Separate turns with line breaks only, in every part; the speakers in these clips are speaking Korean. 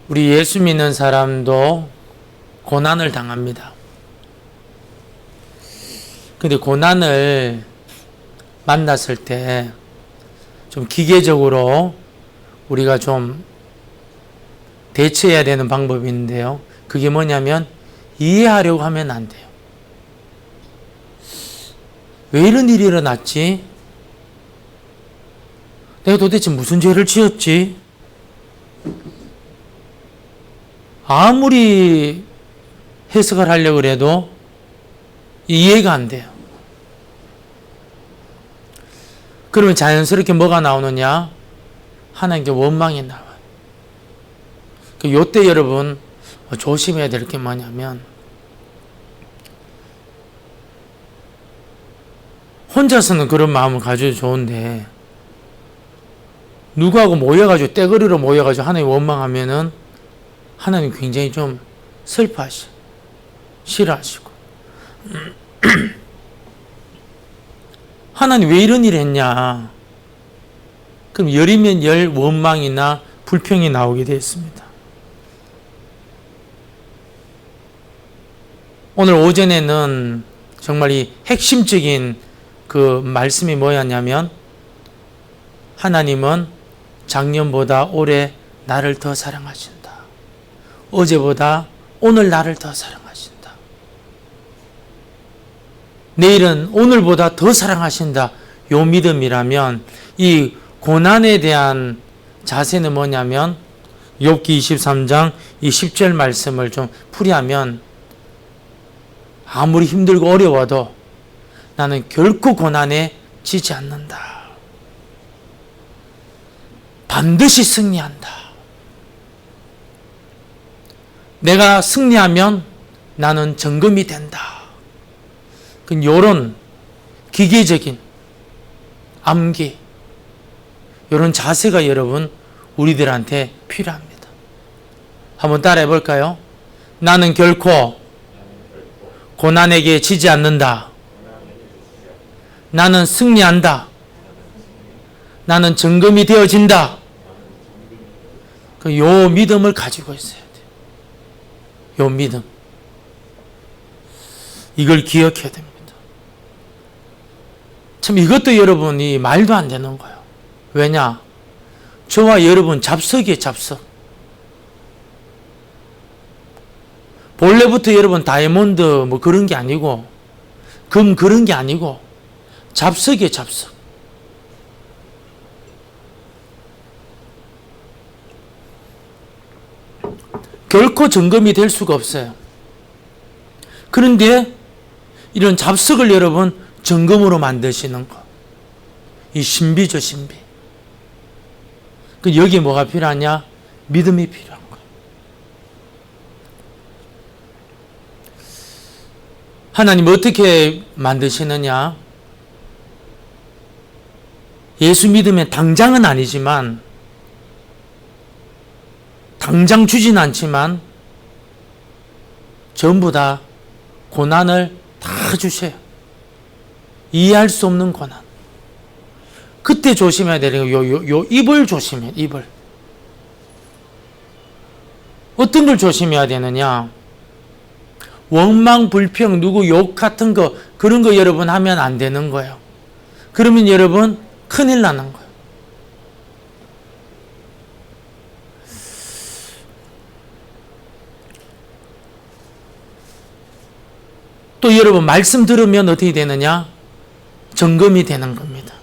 우리 예수 믿는 사람도 고난을 당합니다. 근데 고난을 만났을 때 좀 기계적으로 우리가 좀 대처해야 되는 방법이 있는데요. 그게 뭐냐면 이해하려고 하면 안 돼요. 왜 이런 일이 일어났지? 내가 도대체 무슨 죄를 지었지? 아무리 해석을 하려고 해도 이해가 안 돼요. 그러면 자연스럽게 뭐가 나오느냐? 하나님께 원망이 나와요. 요때 여러분 조심해야 될 게 뭐냐면 혼자서는 그런 마음을 가져도 좋은데 누구하고 모여가지고 떼거리로 모여가지고 하나님 원망하면은 하나님 굉장히 좀 슬퍼하시고 싫어하시고 하나님 왜 이런 일을 했냐? 그럼 열이면 열 원망이나 불평이 나오게 되었습니다. 오늘 오전에는 정말 이 핵심적인 그 말씀이 뭐였냐면 하나님은 작년보다 올해 나를 더 사랑하신다. 어제보다 오늘 나를 더 사랑하신다. 내일은 오늘보다 더 사랑하신다. 요 믿음이라면 이 고난에 대한 자세는 뭐냐면 욥기 23장 이 10절 말씀을 좀 풀이하면 아무리 힘들고 어려워도 나는 결코 고난에 지지 않는다. 반드시 승리한다. 내가 승리하면 나는 정금이 된다. 이런 기계적인 암기, 이런 자세가 여러분 우리들한테 필요합니다. 한번 따라해 볼까요? 나는 결코 고난에게 지지 않는다. 나는 승리한다. 나는 정금이 되어진다. 요 믿음을 가지고 있어야 돼요. 요 믿음. 이걸 기억해야 됩니다. 참 이것도 여러분이 말도 안 되는 거예요. 왜냐? 저와 여러분 잡석이에요, 잡석. 본래부터 여러분 다이아몬드 뭐 그런 게 아니고 금 그런 게 아니고 잡석이에요, 잡석. 결코 정금이 될 수가 없어요. 그런데 이런 잡석을 여러분 정금으로 만드시는 거. 이 신비죠, 신비. 여기에 뭐가 필요하냐? 믿음이 필요한 거예요. 하나님 어떻게 만드시느냐? 예수 믿으면 당장은 아니지만 당장 주진 않지만 전부 다 고난을 다 주셔요. 이해할 수 없는 고난. 그때 조심해야 되는 요 입을 조심해, 입을. 어떤 걸 조심해야 되느냐? 원망, 불평, 누구 욕 같은 거, 그런 거 여러분 하면 안 되는 거예요. 그러면 여러분 큰일 나는 거예요. 또 여러분 말씀 들으면 어떻게 되느냐? 점검이 되는 겁니다.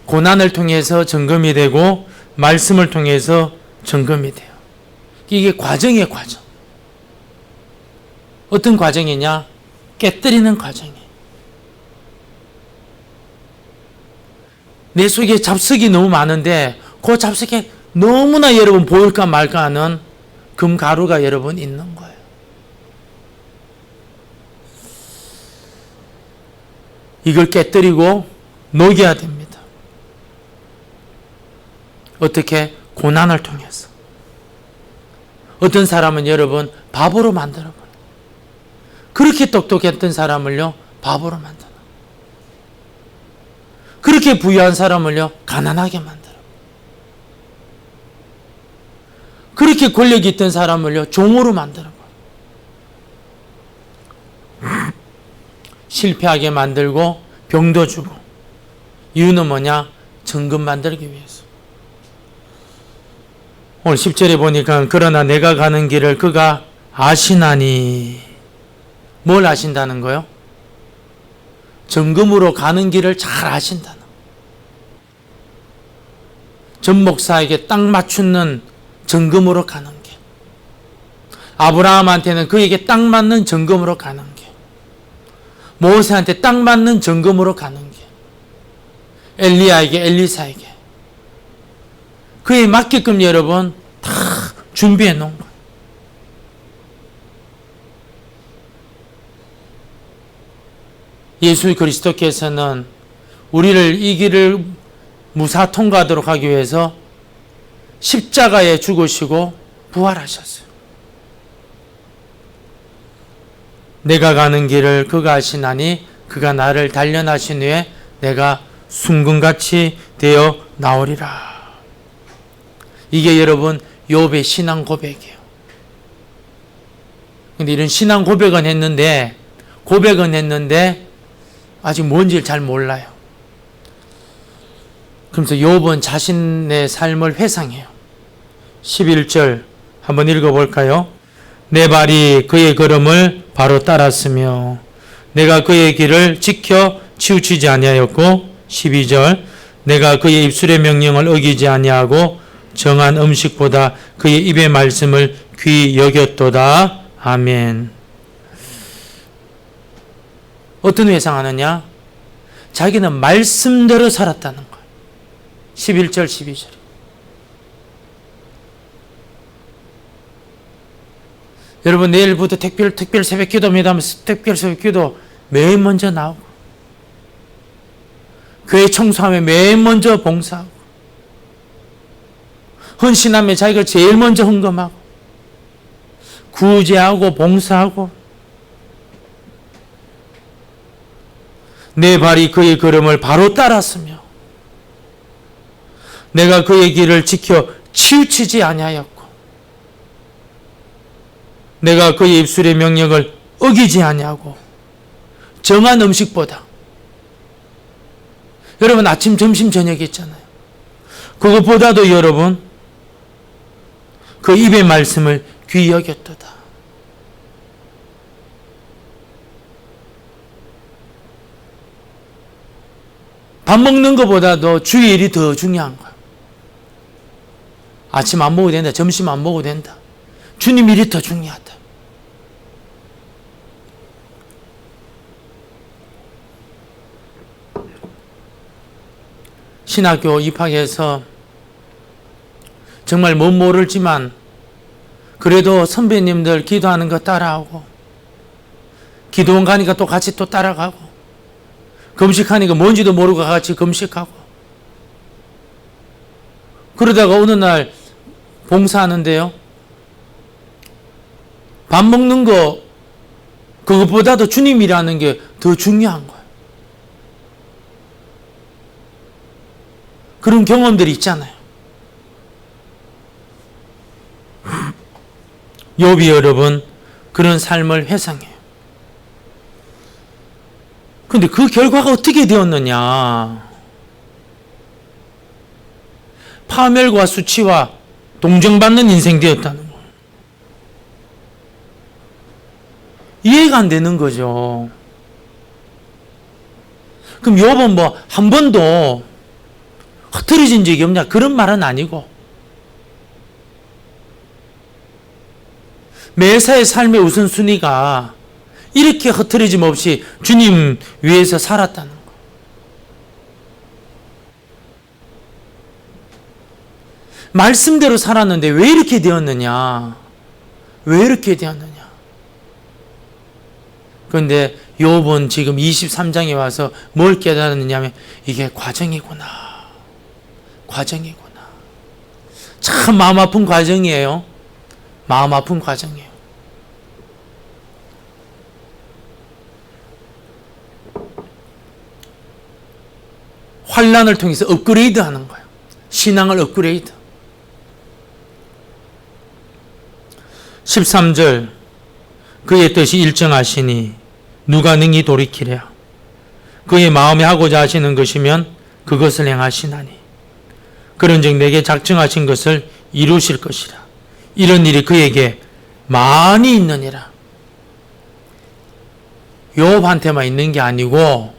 고난을 통해서 점검이 되고 말씀을 통해서 점검이 돼요. 이게 과정이에요, 과정. 어떤 과정이냐? 깨뜨리는 과정이에요. 내 속에 잡석이 너무 많은데 그 잡석에 너무나 여러분 보일까 말까 하는 금가루가 여러분 있는 거예요. 이걸 깨뜨리고 녹여야 됩니다. 어떻게? 고난을 통해서. 어떤 사람은 여러분 바보로 만들어버려요. 그렇게 똑똑했던 사람을요 바보로 만들어요. 그렇게 부유한 사람을요 가난하게 만들어요. 그렇게 권력이 있던 사람을요, 종으로 만드는 거예요. 실패하게 만들고 병도 주고. 이유는 뭐냐? 정금 만들기 위해서. 오늘 10절에 보니까 그러나 내가 가는 길을 그가 아시나니. 뭘 아신다는 거요? 정금으로 가는 길을 잘 아신다는 거예요. 전 목사에게 딱 맞추는 정금으로 가는 길. 아브라함한테는 그에게 딱 맞는 정금으로 가는 길. 모세한테 딱 맞는 정금으로 가는 길. 엘리야에게, 엘리사에게. 그에 맞게끔 여러분 다 준비해 놓은 거예요. 예수 그리스도께서는 우리를 이 길을 무사 통과하도록 하기 위해서 십자가에 죽으시고 부활하셨어요. 내가 가는 길을 그가 아시나니 그가 나를 단련하신 후에 내가 순금같이 되어 나오리라. 이게 여러분 욥의 신앙 고백이에요. 근데 이런 신앙 고백은 했는데 아직 뭔지를 잘 몰라요. 그러면서 욥은 자신의 삶을 회상해요. 11절 한번 읽어볼까요? 내 발이 그의 걸음을 바로 따랐으며 내가 그의 길을 지켜 치우치지 아니하였고 12절 내가 그의 입술의 명령을 어기지 아니하고 정한 음식보다 그의 입의 말씀을 귀히 여겼도다. 아멘. 어떤 회상하느냐? 자기는 말씀대로 살았다는 거예요. 11절 12절. 여러분 내일부터 특별 새벽 기도입니다 하면서 특별 새벽 기도 매일 먼저 나오고 교회 청소하면 매일 먼저 봉사하고 헌신하면 자기가 제일 먼저 헌금하고 구제하고 봉사하고 내 발이 그의 걸음을 바로 따랐으며 내가 그의 길을 지켜 치우치지 아니하였고 내가 그의 입술의 명령을 어기지 아니하고 정한 음식보다 여러분 아침 점심 저녁 있잖아요. 그것보다도 여러분 그 입의 말씀을 귀히 여겼도다. 밥 먹는 것보다도 주의 일이 더 중요한 거야. 아침 안 먹어도 된다. 점심 안 먹어도 된다. 주님 일이 더 중요하다. 신학교 입학해서 정말 못 모르지만 그래도 선배님들 기도하는 거 따라하고 기도원 가니까 또 같이 또 따라가고 금식하니까 뭔지도 모르고 같이 금식하고 그러다가 어느 날 봉사하는데요. 밥 먹는 거 그것보다도 주님이라는 게 더 중요한 거예요. 그런 경험들이 있잖아요. 욥이 여러분 그런 삶을 회상해요. 근데 그 결과가 어떻게 되었느냐? 파멸과 수치와 동정받는 인생 되었다는 거예요. 이해가 안 되는 거죠. 그럼 욥은 뭐 한 번도 흐트러진 적이 없냐? 그런 말은 아니고 매사의 삶의 우선순위가 이렇게 흐트러짐 없이 주님 위해서 살았다는 거. 말씀대로 살았는데 왜 이렇게 되었느냐? 왜 이렇게 되었느냐? 그런데 욥은 지금 23장에 와서 뭘 깨달았느냐면 이게 과정이구나. 과정이구나. 참 마음 아픈 과정이에요. 마음 아픈 과정이에요. 환난을 통해서 업그레이드 하는 거예요. 신앙을 업그레이드. 13절 그의 뜻이 일정하시니 누가 능히 돌이키랴. 그의 마음에 하고자 하시는 것이면 그것을 행하시나니 그런즉 내게 작정하신 것을 이루실 것이라. 이런 일이 그에게 많이 있느니라. 욥한테만 있는 게 아니고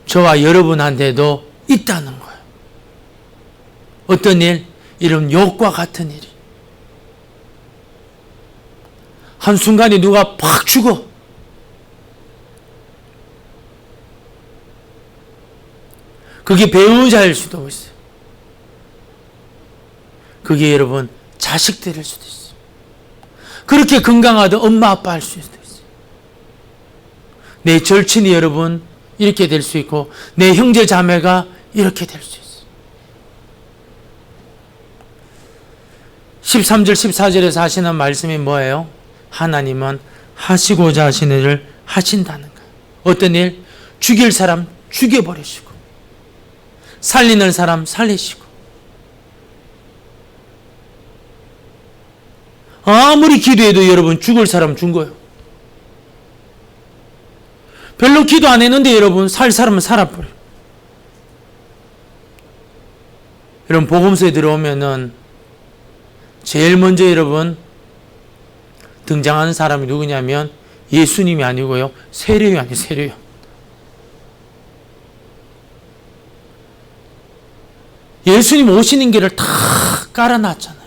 저와 여러분한테도 있다는 거예요. 어떤 일? 이런 욥과 같은 일이. 한순간에 누가 팍 죽어. 그게 배우자일 수도 있어요. 그게 여러분 자식들일 수도 있어요. 그렇게 건강하던 엄마 아빠일 수도 있어요. 내 절친이 여러분 이렇게 될 수 있고 내 형제 자매가 이렇게 될 수 있어요. 13절 14절에서 하시는 말씀이 뭐예요? 하나님은 하시고자 하시는 일을 하신다는 거예요. 어떤 일? 죽일 사람 죽여버리시고 살리는 사람 살리시고 아무리 기도해도 여러분 죽을 사람 준 거예요. 별로 기도 안 했는데 여러분 살 사람은 살아버려요. 여러분 복음서에 들어오면은 제일 먼저 여러분 등장하는 사람이 누구냐면 예수님이 아니고요. 세례요한이에요. 세례요한. 예수님 오시는 길을 다 깔아놨잖아요.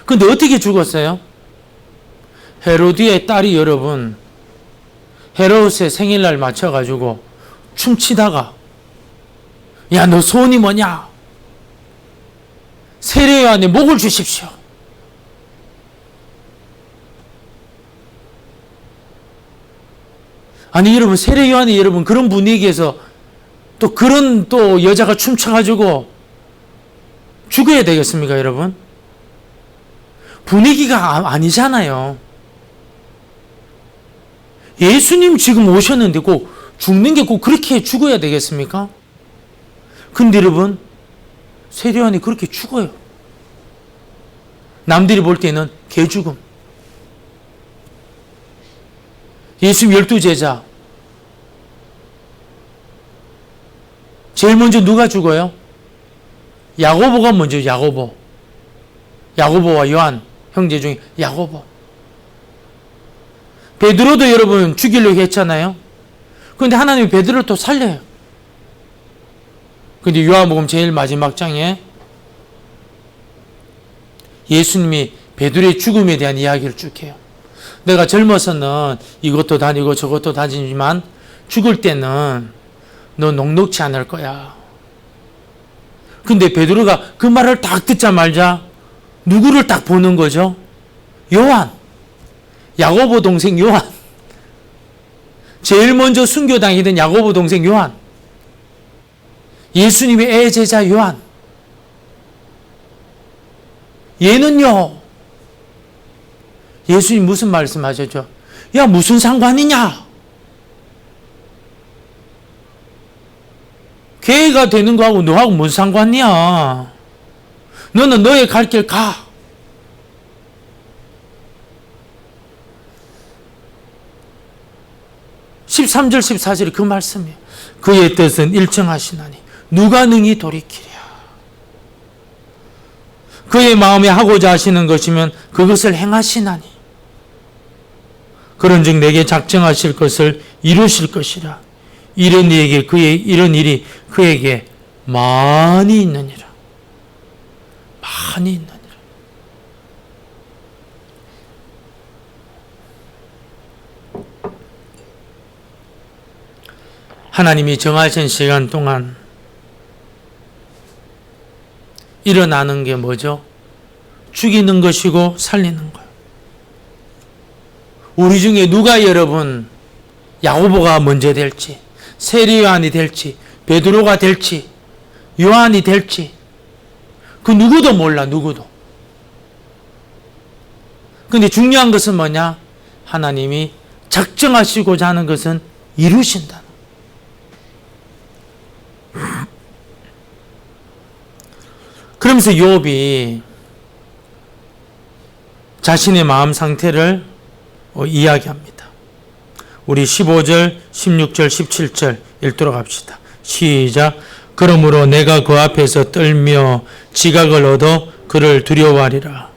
근데 어떻게 죽었어요? 헤로디의 딸이 여러분 헤롯의 생일날 맞춰가지고 춤추다가 야 너 소원이 뭐냐? 세례요한의 목을 주십시오. 아니 여러분 세례요한이 여러분 그런 분위기에서 또 그런 또 여자가 춤춰가지고 죽어야 되겠습니까 여러분? 분위기가 아니잖아요. 예수님 지금 오셨는데 꼭 죽는 게 꼭 그렇게 죽어야 되겠습니까? 근데 여러분 세례요한이 그렇게 죽어요. 남들이 볼 때는 개죽음. 예수님 12제자 제일 먼저 누가 죽어요? 야고보가 먼저. 야고보와 요한 형제 중에 야고보. 베드로도 여러분 죽이려고 했잖아요. 그런데 하나님이 베드로를 또 살려요. 근데 요한복음 제일 마지막 장에 예수님이 베드로의 죽음에 대한 이야기를 쭉 해요. 내가 젊어서는 이것도 다니고 저것도 다니지만 죽을 때는 너 녹록지 않을 거야. 근데 베드로가 그 말을 딱 듣자마자 누구를 딱 보는 거죠? 요한. 야고보 동생 요한. 제일 먼저 순교당했던 야고보 동생 요한. 예수님의 애제자 요한. 얘는요. 예수님 무슨 말씀하셨죠? 야 무슨 상관이냐? 걔가 되는 거하고 너하고 무슨 상관이야? 너는 너의 갈 길 가. (13절) (14절이) 그 말씀이에요. 그의 뜻은 일정하시나니 누가 능히 돌이키랴. 그의 마음에 하고자 하시는 것이면 그것을 행하시나니 그런즉 내게 작정하실 것을 이루실 것이라. 이런 일이 그에게 많이 있느니라. 많이 있느니라. 하나님이 정하신 시간 동안 일어나는 게 뭐죠? 죽이는 것이고 살리는 거예요. 우리 중에 누가 여러분 야고보가 먼저 될지, 세례요한이 될지, 베드로가 될지, 요한이 될지 그 누구도 몰라. 누구도. 근데 중요한 것은 뭐냐? 하나님이 작정하시고자 하는 것은 이루신다. 그러면서 욥이 자신의 마음 상태를 이야기합니다. 우리 15절, 16절, 17절 읽도록 합시다. 시작. 그러므로 내가 그 앞에서 떨며 지각을 얻어 그를 두려워하리라.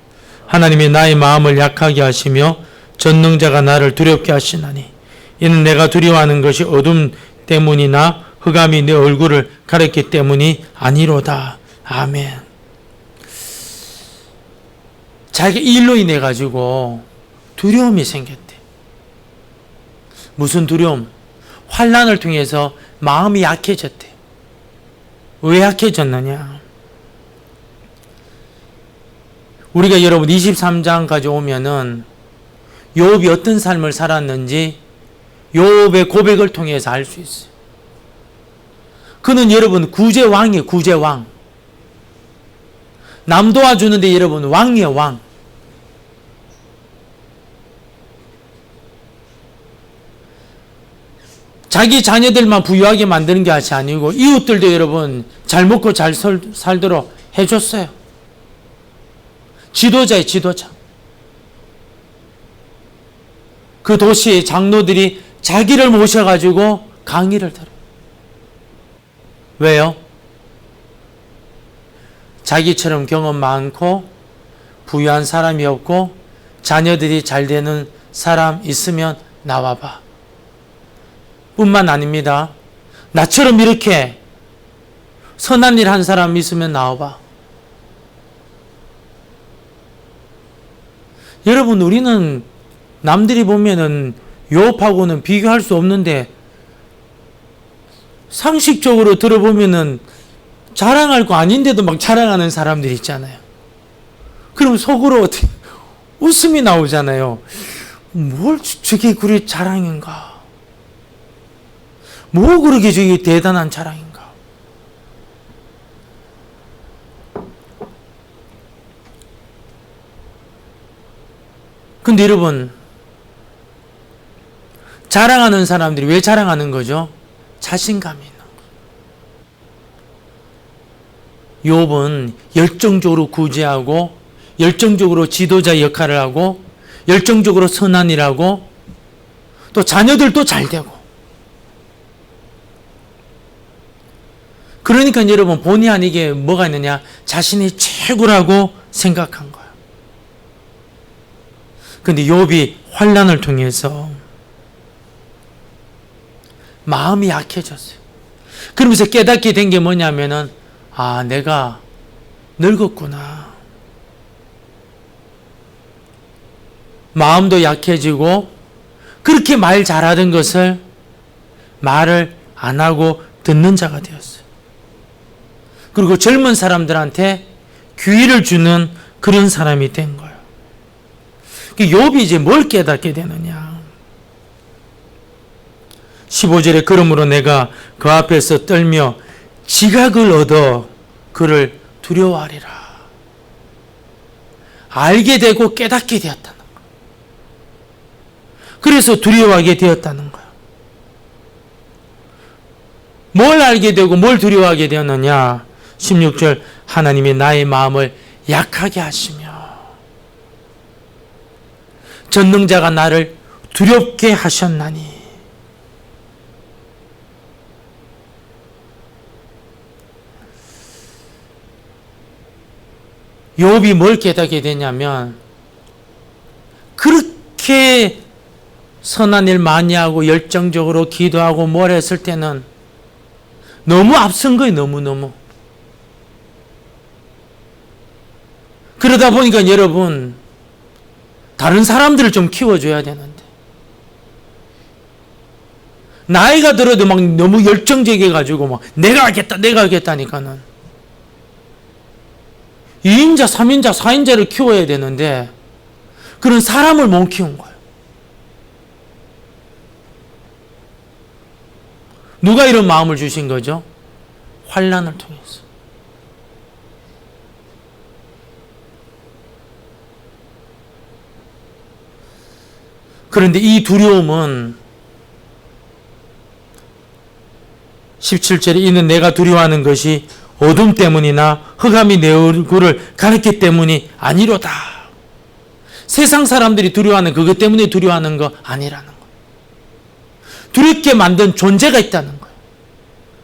하나님이 나의 마음을 약하게 하시며 전능자가 나를 두렵게 하시나니 이는 내가 두려워하는 것이 어둠 때문이나 흑암이 내 얼굴을 가렸기 때문이 아니로다. 아멘. 자기 일로 인해 가지고 두려움이 생겼대. 무슨 두려움? 환난을 통해서 마음이 약해졌대. 왜 약해졌느냐? 우리가 여러분 23장까지 오면은 욥이 어떤 삶을 살았는지 욥의 고백을 통해서 알 수 있어요. 그는 여러분 구제왕이에요. 구제왕. 남 도와주는데 여러분 왕이에요. 왕. 자기 자녀들만 부유하게 만드는 것이 아니고 이웃들도 여러분 잘 먹고 잘 살도록 해줬어요. 지도자의 지도자. 그 도시의 장로들이 자기를 모셔가지고 강의를 들어요. 왜요? 자기처럼 경험 많고 부유한 사람이 없고 자녀들이 잘 되는 사람 있으면 나와봐. 뿐만 아닙니다. 나처럼 이렇게 선한 일 한 사람 있으면 나와봐. 여러분, 우리는 남들이 보면은 욥하고는 비교할 수 없는데 상식적으로 들어보면은 자랑할 거 아닌데도 막 자랑하는 사람들이 있잖아요. 그럼 속으로 어떻게 웃음이 나오잖아요. 뭘 저게 그리 자랑인가? 뭐 그렇게 저게 대단한 자랑인가? 근데 여러분, 자랑하는 사람들이 왜 자랑하는 거죠? 자신감이 있는 거예요. 욥은 열정적으로 구제하고 열정적으로 지도자 역할을 하고 열정적으로 선한 일하고 또 자녀들도 잘 되고, 그러니까 여러분 본의 아니게 뭐가 있느냐? 자신이 최고라고 생각한 거예요. 근데 욥이 환난을 통해서 마음이 약해졌어요. 그러면서 깨닫게 된 게 뭐냐면은, 아, 내가 늙었구나. 마음도 약해지고 그렇게 말 잘하던 것을 말을 안 하고 듣는 자가 되었어요. 그리고 젊은 사람들한테 귀의를 주는 그런 사람이 된 거예요. 욥이 이제 뭘 깨닫게 되느냐? 15절에 그러므로 내가 그 앞에서 떨며 지각을 얻어 그를 두려워하리라. 알게 되고 깨닫게 되었다는 거예요. 그래서 두려워하게 되었다는 거예요. 뭘 알게 되고 뭘 두려워하게 되었느냐? 16절, 하나님이 나의 마음을 약하게 하시며 전능자가 나를 두렵게 하셨나니. 욥이 뭘 깨닫게 되냐면, 그렇게 선한 일 많이 하고 열정적으로 기도하고 뭘 했을 때는 너무 앞선 거예요. 너무너무. 그러다 보니까 여러분, 다른 사람들을 좀 키워줘야 되는데, 나이가 들어도 막 너무 열정적이 가지고 막 내가 하겠다니까는 2인자, 3인자, 4인자를 키워야 되는데 그런 사람을 못 키운 거예요. 누가 이런 마음을 주신 거죠? 환난을 통해서. 그런데 이 두려움은 17절에 이는 내가 두려워하는 것이 어둠 때문이나 흑암이 내 얼굴을 가렸기 때문이 아니로다. 세상 사람들이 두려워하는 그것 때문에 두려워하는 거 아니라는 거. 두렵게 만든 존재가 있다는 거예요.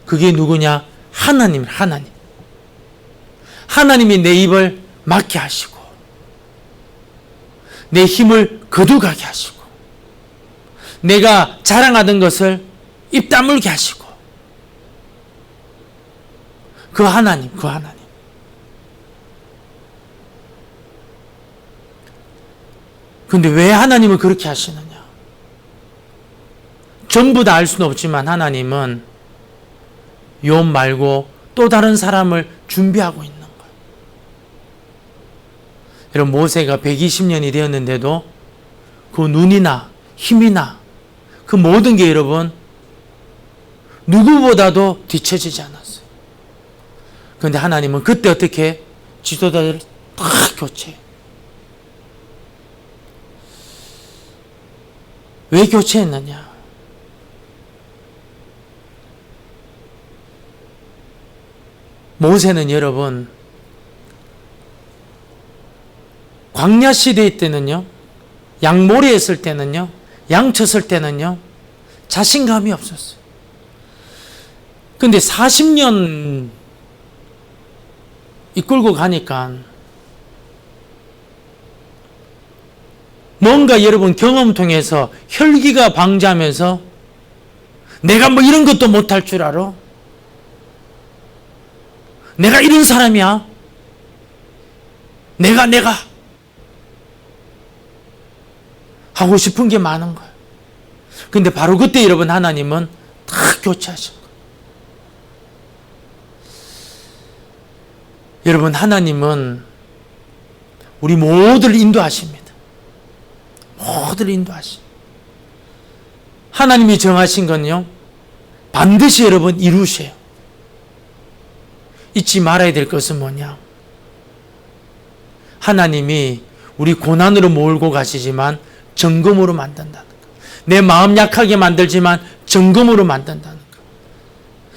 그게 누구냐? 하나님. 하나님이 내 입을 막게 하시고 내 힘을 거두가게 하시고 내가 자랑하던 것을 입 다물게 하시고 그 하나님. 그런데 왜 하나님은 그렇게 하시느냐? 전부 다 알 수는 없지만 하나님은 욥 말고 또 다른 사람을 준비하고 있는 거예요. 여러분, 모세가 120년이 되었는데도 그 눈이나 힘이나 그 모든 게 여러분 누구보다도 뒤처지지 않았어요. 그런데 하나님은 그때 어떻게 지도자들을 다 교체해요. 왜 교체했느냐? 모세는 여러분 광야 시대 때는요, 양모리 했을 때는요, 양 쳤을 때는요 자신감이 없었어요. 근데 40년 이끌고 가니까 뭔가 여러분 경험 통해서 혈기가 방자하면서 내가 뭐 이런 것도 못할 줄 알아? 내가 이런 사람이야? 내가 하고 싶은 게 많은 거예요. 근데 바로 그때 여러분 하나님은 다 교체하신 거예요. 여러분, 하나님은 우리 모두를 인도하십니다. 모두를 인도하십니다. 하나님이 정하신 건요 반드시 여러분 이루셔요. 잊지 말아야 될 것은 뭐냐? 하나님이 우리 고난으로 몰고 가시지만 정금으로 만든다는 거. 내 마음 약하게 만들지만 정금으로 만든다는 거.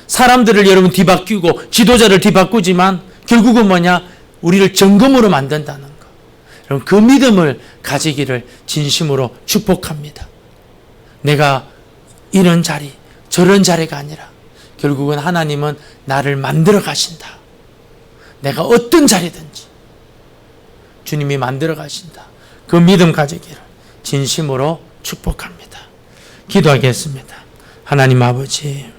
사람들을 여러분 뒤바뀌고 지도자를 뒤바꾸지만 결국은 뭐냐? 우리를 정금으로 만든다는 거. 여러분, 그 믿음을 가지기를 진심으로 축복합니다. 내가 이런 자리 저런 자리가 아니라 결국은 하나님은 나를 만들어 가신다. 내가 어떤 자리든지 주님이 만들어 가신다. 그 믿음 가지기를 진심으로 축복합니다. 기도하겠습니다. 하나님 아버지,